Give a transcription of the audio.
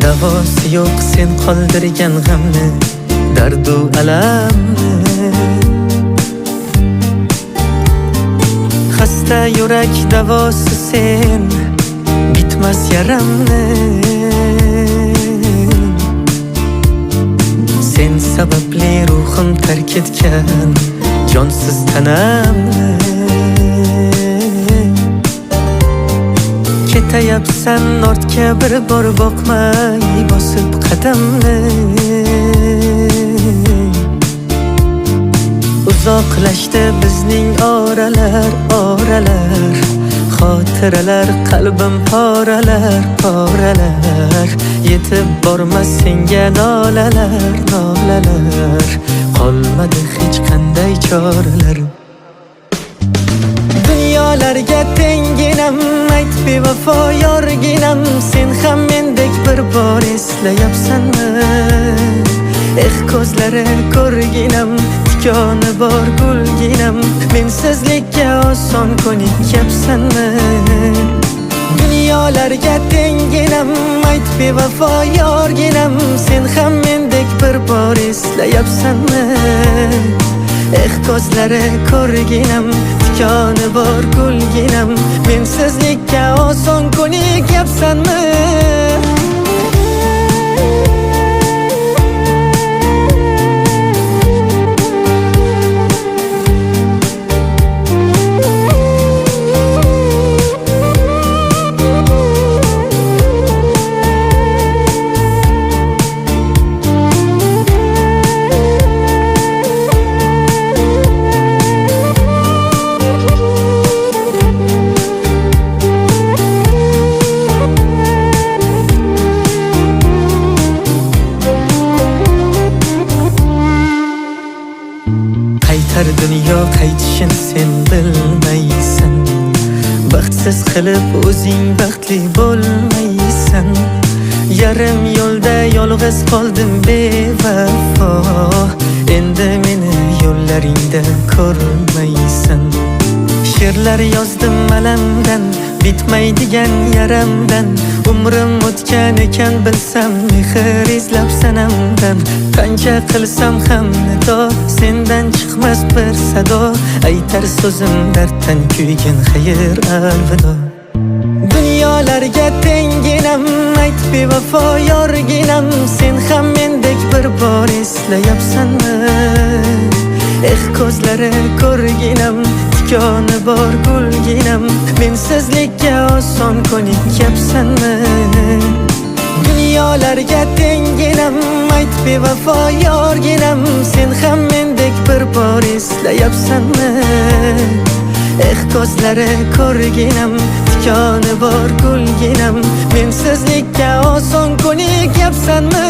Davosi yo'q sen qoldirgan g'amni, dardu alamni. Xasta yurak davosi sen, bitmas yaramni. Sen sababli ruhim tark etgan jonsiz tanamni. Ketayapsan ortga bir bor boqmay bosib qadamni. Uzoqlashdi bizning oralar, xotiralar qalbim poralar, yetib bormas senga nolalar, qolmadi hech qanday choralar. Dunyolarga tenginam, ayt bevafo yorginam, sen ham mendek bir bor eslayapsanmi? Ko'zlari ko'rginam, tikoni bor gulginam, mensizlikka oson ko'nikyapsanmi? Dunyolarga tenginam, ayt bevafo yorginam, sen ham mendek bir bor eslayapsanmi? Ko'zlari ko'rginam, tikoni bor gulginam, mensizlikka oson ko'nikyapsanmi? Qaytar dunyo qaytishin sen bilmaysan, baxtsiz qilib o'zing baxtli bo'lmaysan. Yarim yo'lda yolg'iz qoldim bevafo, endi meni yo'llaringda ko'rmaysan. She'rlar yozdim alamdan, bitmaydigan yaramdan. Umrim o'tgan ekan bilsam, mehr izlab sanamdan. Qancha qilsam ham nido, sendan chiqmas bir sado. Aytar so'zim darddan kuygin, xayr alvido. Dunyolarga tenginam, ayt bevafo yorginam, sen ham mendek bir bor eslayapsanmi? Ko'zlari ko'rginam, tikoni bor gulginam, mensizlikka oson ko'nikyapsanmi? Dunyolarga tenginam, ayt bevafo yorginam, sen ham mendek bir bor eslayapsanmi? Ko'zlari ko'rginam, tikoni bor gulginam, mensizlikka oson ko'nikyapsanmi?